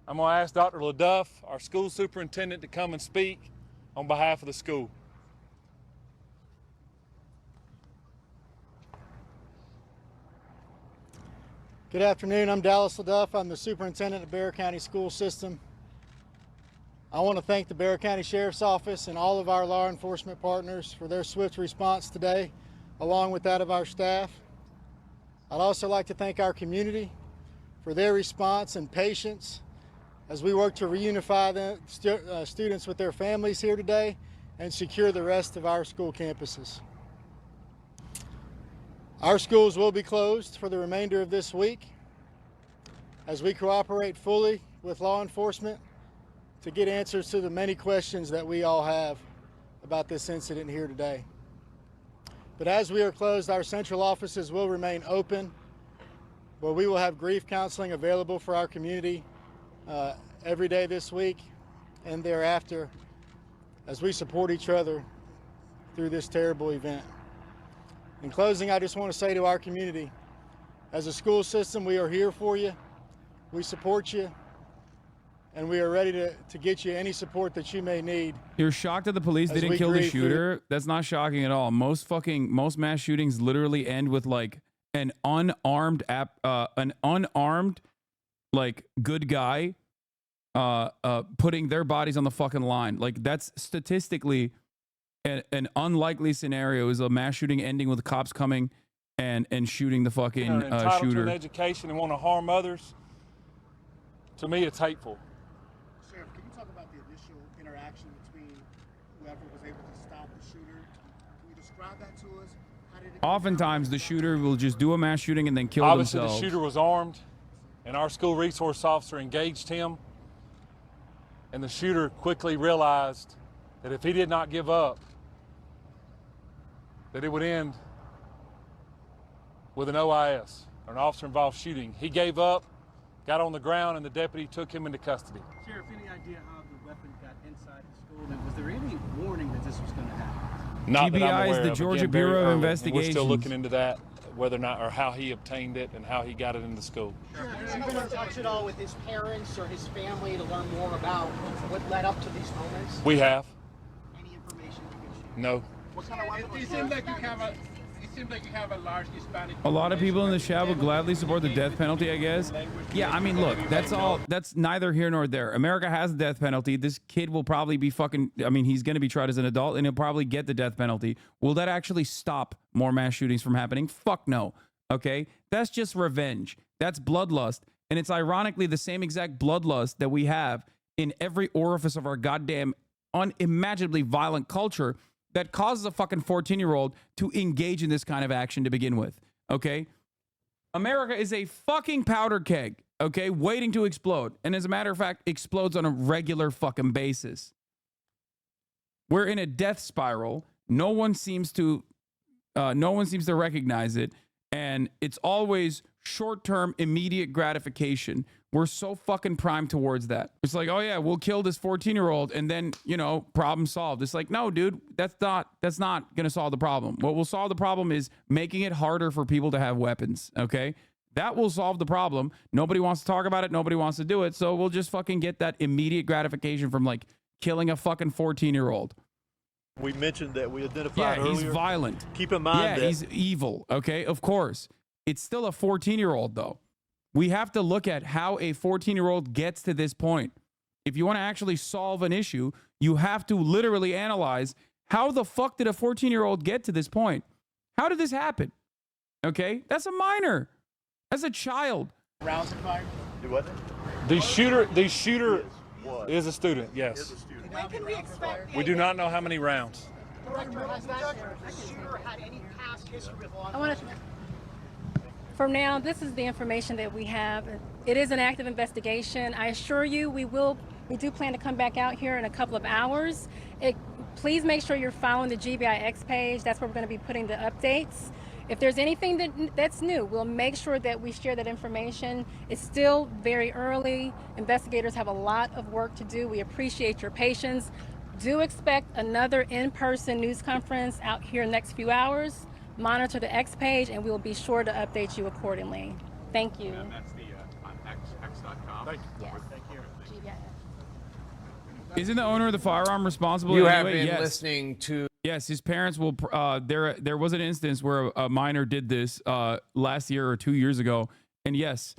[SPEAKER 3] I'm going to ask Dr. LaDuff, our school superintendent, to come and speak on behalf of the school.
[SPEAKER 8] Good afternoon. I'm Dallas LaDuff. I'm the superintendent of Bexar County School System. I want to thank the Bexar County Sheriff's Office and all of our law enforcement partners for their swift response today, along with that of our staff. I'd also like to thank our community for their response and patience as we work to reunify the students with their families here today and secure the rest of our school campuses. Our schools will be closed for the remainder of this week as we cooperate fully with law enforcement to get answers to the many questions that we all have about this incident here today. But as we are closed, our central offices will remain open, where we will have grief counseling available for our community every day this week and thereafter as we support each other through this terrible event. In closing, I just want to say to our community, as a school system, we are here for you, we support you, and we are ready to get you any support that you may need.
[SPEAKER 1] You're shocked that the police
[SPEAKER 8] As
[SPEAKER 1] didn't
[SPEAKER 8] we
[SPEAKER 1] kill the
[SPEAKER 8] grieve through-
[SPEAKER 1] shooter? That's not shocking at all. Most mass shootings literally end with like an unarmed like good guy putting their bodies on the fucking line. Like that's statistically an unlikely scenario, is a mass shooting ending with cops coming and shooting the fucking
[SPEAKER 3] Are entitled to an
[SPEAKER 1] shooter.
[SPEAKER 3] education and want to harm others. To me, it's hateful.
[SPEAKER 8] Sheriff, can you talk about the initial interaction between whoever was able to stop the shooter? Can you describe that to us? How did it
[SPEAKER 1] Oftentimes the shooter will just do a mass shooting and then kill
[SPEAKER 3] Obviously,
[SPEAKER 1] themselves.
[SPEAKER 3] the shooter was armed, and our school resource officer engaged him. And the shooter quickly realized that if he did not give up, that it would end with an OIS, or an officer-involved shooting. He gave up, got on the ground, and the deputy took him into custody.
[SPEAKER 9] Sheriff, any idea how the weapon got inside the school? And was there any warning that this was going to happen?
[SPEAKER 3] Not that I'm
[SPEAKER 1] GBI is
[SPEAKER 3] aware
[SPEAKER 1] the
[SPEAKER 3] of.
[SPEAKER 1] Georgia
[SPEAKER 3] Again, very
[SPEAKER 1] Bureau of
[SPEAKER 3] early, and We're
[SPEAKER 1] Investigations.
[SPEAKER 3] still looking into that, whether or not, or how he obtained it and how he got it into school.
[SPEAKER 10] Has he been in touch at all with his parents or his family to learn more about what led up to these moments?
[SPEAKER 3] We have.
[SPEAKER 10] Any information you can share?
[SPEAKER 3] No.
[SPEAKER 10] What kind of weapon was
[SPEAKER 9] It seems like you have a large Hispanic.
[SPEAKER 1] A lot of people in the chat will gladly support the death penalty, I guess. Yeah, I mean, look, that's neither here nor there. America has the death penalty. This kid will probably be he's going to be tried as an adult and he'll probably get the death penalty. Will that actually stop more mass shootings from happening? Fuck no. Okay? That's just revenge. That's bloodlust. And it's ironically the same exact bloodlust that we have in every orifice of our goddamn unimaginably violent culture that causes a fucking 14-year-old to engage in this kind of action to begin with. Okay? America is a fucking powder keg, okay, waiting to explode. And as a matter of fact, explodes on a regular fucking basis. We're in a death spiral. No one seems to recognize it. And it's always short-term, immediate gratification. We're so fucking primed towards that. It's like, oh yeah, we'll kill this 14-year-old and then, problem solved. It's like, no, dude, that's not going to solve the problem. What will solve the problem is making it harder for people to have weapons, okay? That will solve the problem. Nobody wants to talk about it. Nobody wants to do it. So we'll just fucking get that immediate gratification from like killing a fucking 14-year-old.
[SPEAKER 7] We mentioned that we identified
[SPEAKER 1] Yeah,
[SPEAKER 7] earlier.
[SPEAKER 1] he's violent.
[SPEAKER 7] Keep in mind that
[SPEAKER 1] he's evil, okay? Of course. It's still a 14-year-old, though. We have to look at how a 14-year-old gets to this point. If you want to actually solve an issue, you have to literally analyze how the fuck did a 14-year-old get to this point? How did this happen? Okay? That's a minor. That's a child.
[SPEAKER 10] Rounds fired?
[SPEAKER 7] Do what?
[SPEAKER 3] The shooter is a student, yes.
[SPEAKER 10] When can we expect?
[SPEAKER 3] We do not know how many rounds.
[SPEAKER 10] Director, has that shooter had any past history with law
[SPEAKER 2] I want
[SPEAKER 10] enforcement?
[SPEAKER 2] to. For now, this is the information that we have. It is an active investigation. I assure you, we do plan to come back out here in a couple of hours. Please make sure you're following the GBIX page. That's where we're going to be putting the updates. If there's anything that's new, we'll make sure that we share that information. It's still very early. Investigators have a lot of work to do. We appreciate your patience. Do expect another in-person news conference out here in the next few hours. Monitor the X page, and we will be sure to update you accordingly. Thank you.
[SPEAKER 5] And that's the on x.com.
[SPEAKER 3] Thank you.
[SPEAKER 2] Yes.
[SPEAKER 5] Thank you.
[SPEAKER 2] GBIX.
[SPEAKER 1] Isn't the owner of the firearm responsible?
[SPEAKER 5] You have
[SPEAKER 1] anyway?
[SPEAKER 5] been
[SPEAKER 1] Yes.
[SPEAKER 5] listening to.
[SPEAKER 1] Yes, his parents will. There was an instance where a minor did this last year or 2 years ago, and yes,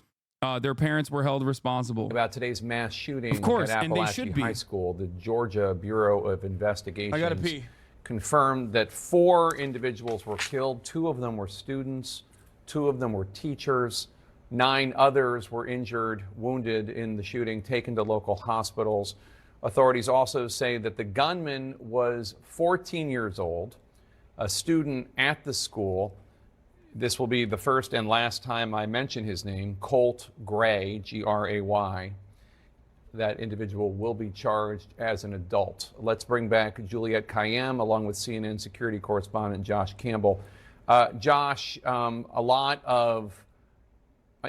[SPEAKER 1] their parents were held responsible.
[SPEAKER 5] About today's mass shooting
[SPEAKER 1] Of course,
[SPEAKER 5] at
[SPEAKER 1] and they
[SPEAKER 5] Appalachian
[SPEAKER 1] should be.
[SPEAKER 5] High School, the Georgia Bureau of Investigation
[SPEAKER 1] I gotta pee.
[SPEAKER 5] confirmed that 4 individuals were killed. 2 of them were students, 2 of them were teachers, 9 others were injured, wounded in the shooting, taken to local hospitals. Authorities also say that the gunman was 14 years old, a student at the school. This will be the first and last time I mention his name, Colt Gray, Gray. That individual will be charged as an adult. Let's bring back Juliette Kayyem along with CNN security correspondent Josh Campbell. Josh, a lot of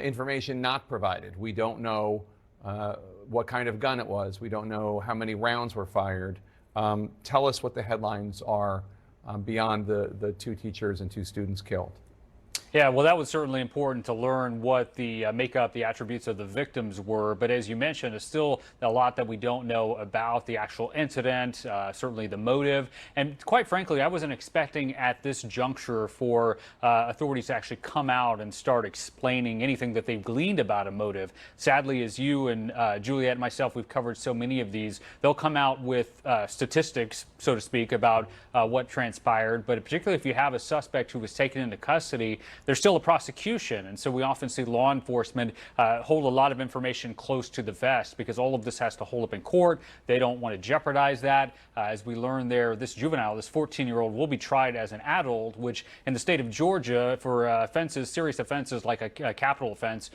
[SPEAKER 5] information not provided. We don't know what kind of gun it was. We don't know how many rounds were fired. Tell us what the headlines are beyond the 2 teachers and 2 students killed.
[SPEAKER 11] Yeah, well, that was certainly important to learn what the makeup, the attributes of the victims were. But as you mentioned, there's still a lot that we don't know about the actual incident, certainly the motive. And quite frankly, I wasn't expecting at this juncture for authorities to actually come out and start explaining anything that they've gleaned about a motive. Sadly, as you and Juliette and myself, we've covered so many of these, they'll come out with statistics, so to speak, about what transpired. But particularly if you have a suspect who was taken into custody, there's still a prosecution, and so we often see law enforcement hold a lot of information close to the vest because all of this has to hold up in court. They don't want to jeopardize that. As we learned there, this juvenile, this 14-year-old, will be tried as an adult, which in the state of Georgia for offenses, serious offenses like a capital offense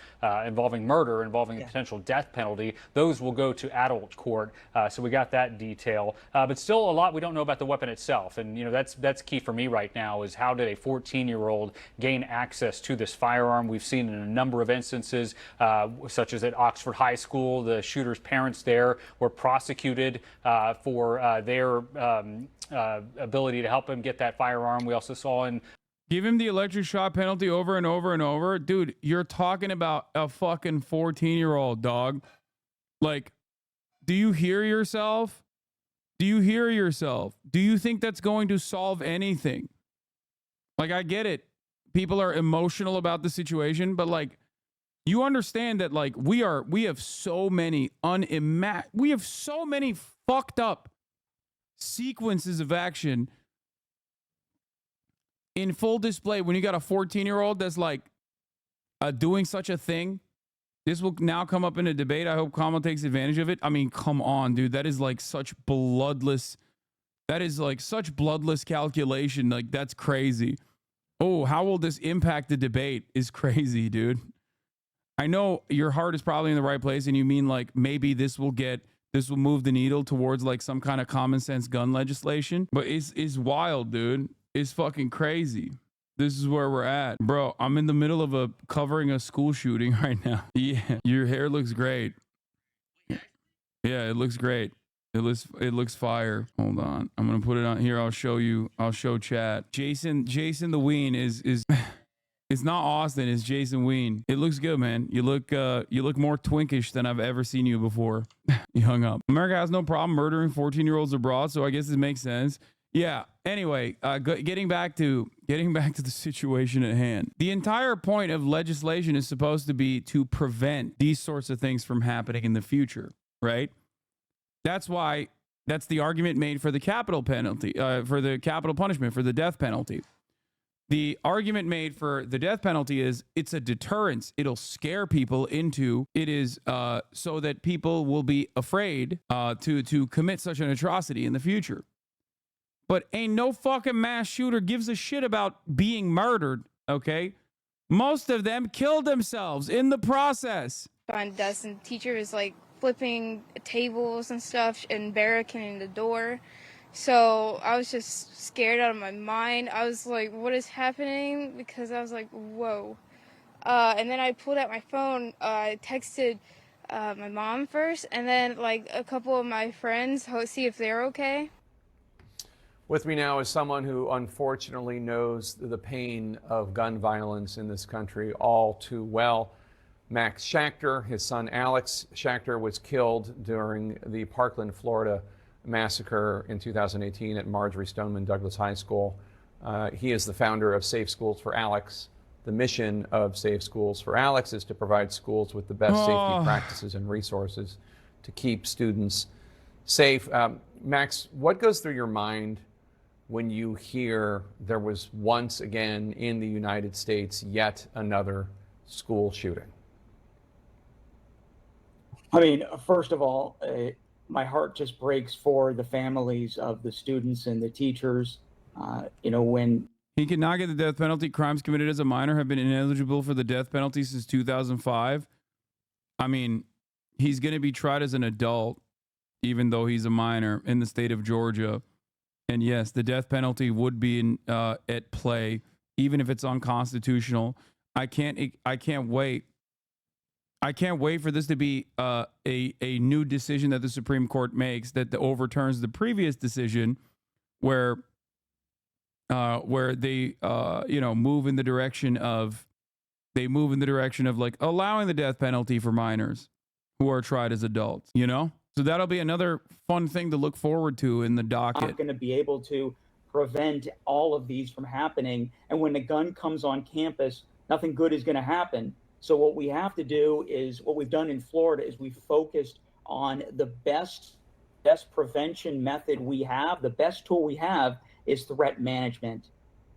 [SPEAKER 11] involving murder, involving a potential death penalty, those will go to adult court. So we got that detail, but still a lot we don't know about the weapon itself, and that's key for me right now is how did a 14-year-old gain access to this firearm. We've seen in a number of instances, such as at Oxford High School, the shooter's parents there were prosecuted for their ability to help him get that firearm. We also saw in
[SPEAKER 1] Give him the electric shock penalty over and over and over. Dude, you're talking about a fucking 14-year-old, dog. Like, do you hear yourself? Do you hear yourself? Do you think that's going to solve anything? Like, I get it. People are emotional about the situation, but like, you understand that like we have so many fucked up sequences of action in full display when you got a 14-year-old that's like doing such a thing. This will now come up in a debate. I hope Kamala takes advantage of it. I mean, come on, dude. That is like such bloodless. That is like such bloodless calculation. Like, that's crazy. Oh, how will this impact the debate is crazy, dude. I know your heart is probably in the right place, and you mean like maybe this will move the needle towards like some kind of common sense gun legislation, but it's wild, dude. It's fucking crazy. This is where we're at, bro. I'm in the middle of covering a school shooting right now. Yeah, your hair looks great. Yeah, it looks great. It looks fire. Hold on, I'm gonna put it on here. I'll show you. I'll show chat. Jason the Ween is. It's not Austin, it's Jason Ween. It looks good, man. You look more twinkish than I've ever seen you before. You hung up. America has no problem murdering 14-year-olds abroad, so I guess it makes sense. Yeah. Anyway, getting back to the situation at hand. The entire point of legislation is supposed to be to prevent these sorts of things from happening in the future, right? That's the argument made for the capital penalty, for the capital punishment, for the death penalty. The argument made for the death penalty is it's a deterrence. It'll scare people into it is so that people will be afraid to commit such an atrocity in the future. But ain't no fucking mass shooter gives a shit about being murdered, okay? Most of them killed themselves in the process.
[SPEAKER 12] Find dust, and the teacher is like flipping tables and stuff and barricading the door. So I was just scared out of my mind. I was like, what is happening? Because I was like, whoa. And then I pulled out my phone. I texted my mom first, and then like a couple of my friends, see if they're okay.
[SPEAKER 5] With me now is someone who unfortunately knows the pain of gun violence in this country all too well. Max Schachter, his son Alex Schachter, was killed during the Parkland, Florida massacre in 2018 at Marjorie Stoneman Douglas High School. He is the founder of Safe Schools for Alex. The mission of Safe Schools for Alex is to provide schools with the best safety practices and resources to keep students safe. Max, what goes through your mind when you hear there was once again in the United States yet another school shooting?
[SPEAKER 13] I mean, first of all, my heart just breaks for the families of the students and the teachers. When
[SPEAKER 1] he cannot get the death penalty, crimes committed as a minor have been ineligible for the death penalty since 2005. I mean, he's going to be tried as an adult, even though he's a minor in the state of Georgia. And yes, the death penalty would be at play, even if it's unconstitutional. I can't wait. I can't wait for this to be a new decision that the Supreme Court makes that overturns the previous decision, where they move in the direction of like allowing the death penalty for minors who are tried as adults. So that'll be another fun thing to look forward to in the docket.
[SPEAKER 13] Not going to be able to prevent all of these from happening, and when a gun comes on campus, nothing good is going to happen. So what we have to do is, what we've done in Florida is we focused on the best prevention method we have. The best tool we have is threat management.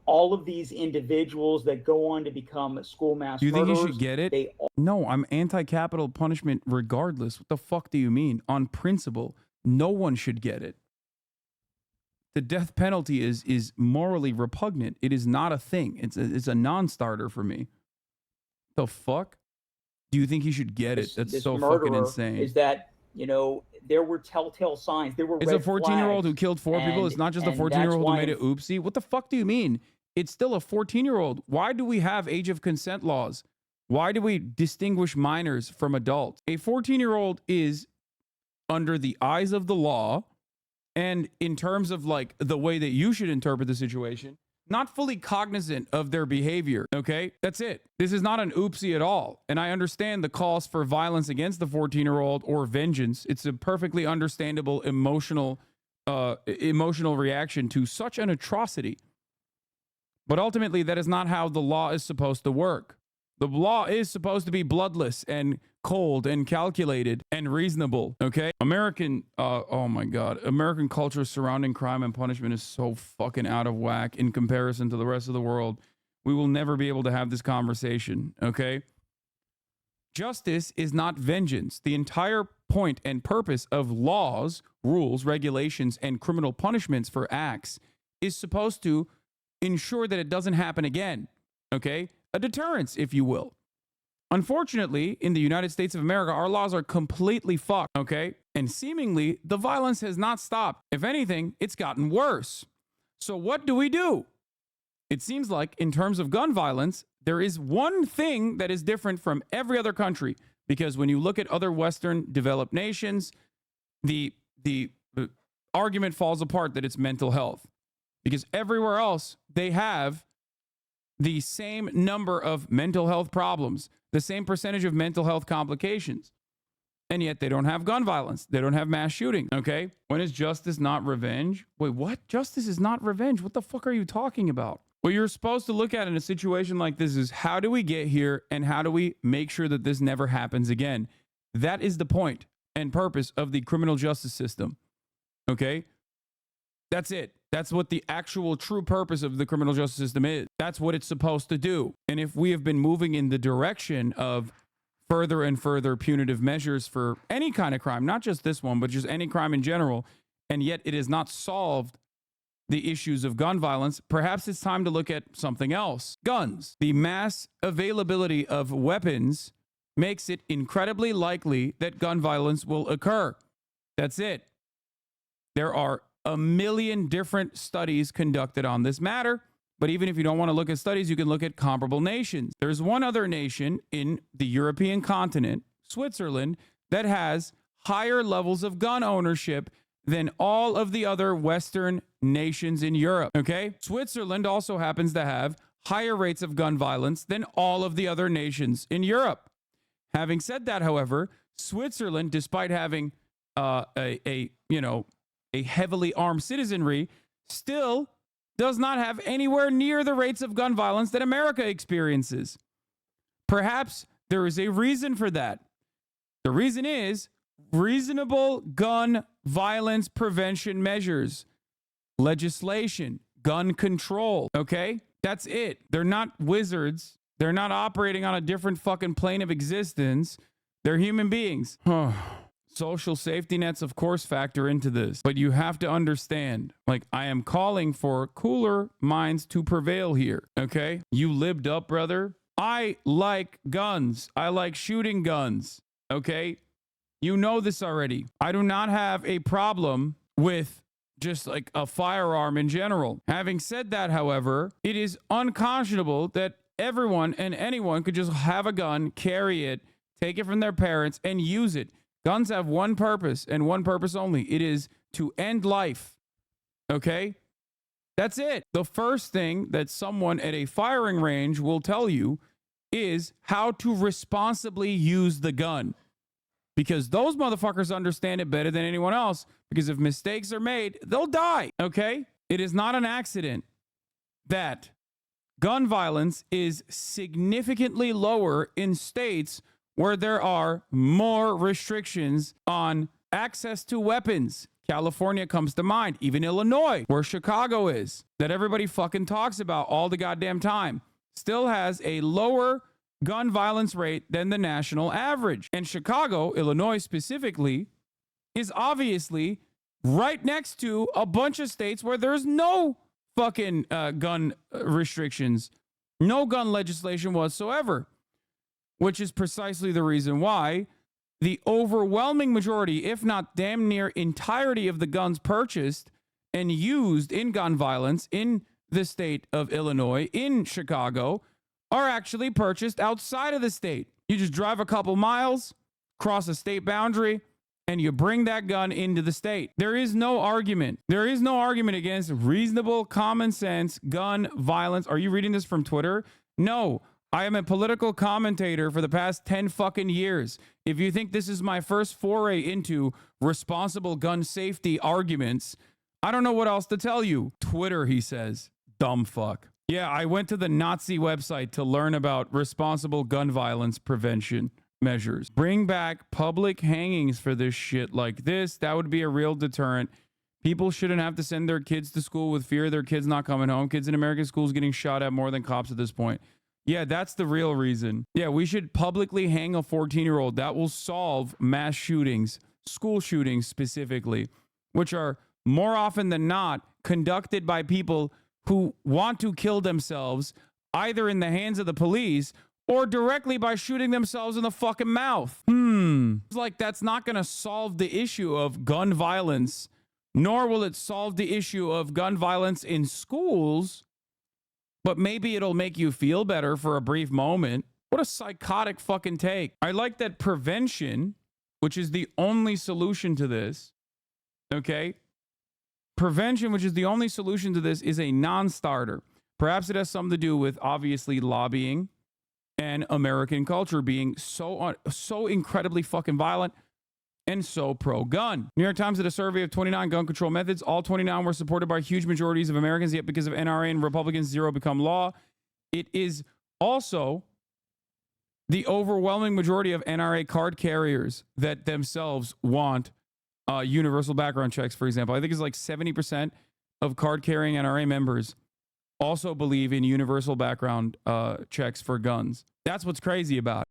[SPEAKER 13] All of these individuals that go on to become school mass
[SPEAKER 1] Do you think
[SPEAKER 13] murderers,
[SPEAKER 1] you should get it? No, I'm anti-capital punishment regardless. What the fuck do you mean? On principle, no one should get it. The death penalty is morally repugnant. It is not a thing. It's a non-starter for me. The fuck? Do you think he should get it? That's so fucking insane.
[SPEAKER 13] Is that, there were telltale signs. There were
[SPEAKER 1] It's a 14-year-old who killed four people. It's not just a 14-year-old who made it oopsie. What the fuck do you mean? It's still a 14-year-old. Why do we have age of consent laws? Why do we distinguish minors from adults? A 14-year-old is, under the eyes of the law, and in terms of like the way that you should interpret the situation, not fully cognizant of their behavior, okay? That's it. This is not an oopsie at all. And I understand the calls for violence against the 14-year-old or vengeance. It's a perfectly understandable emotional reaction to such an atrocity. But ultimately, that is not how the law is supposed to work. The law is supposed to be bloodless and cold and calculated and reasonable, okay? American culture surrounding crime and punishment is so fucking out of whack in comparison to the rest of the world. We will never be able to have this conversation, okay? Justice is not vengeance. The entire point and purpose of laws, rules, regulations, and criminal punishments for acts is supposed to ensure that it doesn't happen again. Okay? A deterrence, if you will. Unfortunately, in the United States of America, our laws are completely fucked, okay? And seemingly, the violence has not stopped. If anything, it's gotten worse. So what do? It seems like, in terms of gun violence, there is one thing that is different from every other country. Because when you look at other Western developed nations, the argument falls apart that it's mental health. Because everywhere else, they have the same number of mental health problems, the same percentage of mental health complications. And yet they don't have gun violence. They don't have mass shooting, okay? When is justice not revenge? Wait, what? Justice is not revenge? What the fuck are you talking about? What you're supposed to look at in a situation like this is, how do we get here and how do we make sure that this never happens again? That is the point and purpose of the criminal justice system, okay? That's it. That's what the actual true purpose of the criminal justice system is. That's what it's supposed to do. And if we have been moving in the direction of further and further punitive measures for any kind of crime, not just this one, but just any crime in general, and yet it has not solved the issues of gun violence, perhaps it's time to look at something else. Guns. The mass availability of weapons makes it incredibly likely that gun violence will occur. That's it. There are a million different studies conducted on this matter, but even if you don't want to look at studies, you can look at comparable nations. There's one other nation in the European continent, Switzerland, that has higher levels of gun ownership than all of the other Western nations in Europe, okay? Switzerland also happens to have higher rates of gun violence than all of the other nations in Europe. Having said that, however, Switzerland, despite having a heavily armed citizenry, still does not have anywhere near the rates of gun violence that America experiences. Perhaps there is a reason for that. The reason is reasonable gun violence prevention measures, legislation, gun control, okay? That's it. They're not wizards. They're not operating on a different fucking plane of existence. They're human beings. Social safety nets, of course, factor into this, but you have to understand, like, I am calling for cooler minds to prevail here, okay? You lived up, brother. I like guns. I like shooting guns, okay? You know this already. I do not have a problem with just like a firearm in general. Having said that, however, it is unconscionable that everyone and anyone could just have a gun, carry it, take it from their parents, and use it. Guns have one purpose and one purpose only. It is to end life. Okay? That's it. The first thing that someone at a firing range will tell you is how to responsibly use the gun. Because those motherfuckers understand it better than anyone else. Because if mistakes are made, they'll die. Okay? It is not an accident that gun violence is significantly lower in states where there are more restrictions on access to weapons. California comes to mind, even Illinois, where Chicago is, that everybody fucking talks about all the goddamn time, still has a lower gun violence rate than the national average. And Chicago, Illinois specifically, is obviously right next to a bunch of states where there's no fucking gun restrictions, no gun legislation whatsoever. Which is precisely the reason why the overwhelming majority, if not damn near entirety of the guns purchased and used in gun violence in the state of Illinois, in Chicago, are actually purchased outside of the state. You just drive a couple miles, cross a state boundary, and you bring that gun into the state. There is no argument. There is no argument against reasonable, common sense gun violence. Are you reading this from Twitter? No. I am a political commentator for the past 10 fucking years. If you think this is my first foray into responsible gun safety arguments, I don't know what else to tell you. Twitter, he says. Dumb fuck. Yeah, I went to the Nazi website to learn about responsible gun violence prevention measures. Bring back public hangings for this shit like this. That would be a real deterrent. People shouldn't have to send their kids to school with fear of their kids not coming home. Kids in American schools getting shot at more than cops at this point. Yeah, that's the real reason. Yeah, we should publicly hang a 14-year-old. That will solve mass shootings, school shootings specifically, which are more often than not conducted by people who want to kill themselves either in the hands of the police or directly by shooting themselves in the fucking mouth. It's like that's not going to solve the issue of gun violence, nor will it solve the issue of gun violence in schools, but maybe it'll make you feel better for a brief moment. What a psychotic fucking take. I like that prevention, which is the only solution to this, okay? Prevention, which is the only solution to this, is a non-starter. Perhaps it has something to do with obviously lobbying and American culture being so incredibly fucking violent and so pro-gun. New York Times did a survey of 29 gun control methods. All 29 were supported by huge majorities of Americans, yet because of NRA and Republicans, 0 become law. It is also the overwhelming majority of NRA card carriers that themselves want universal background checks, for example. I think it's like 70% of card-carrying NRA members also believe in universal background checks for guns. That's what's crazy about it.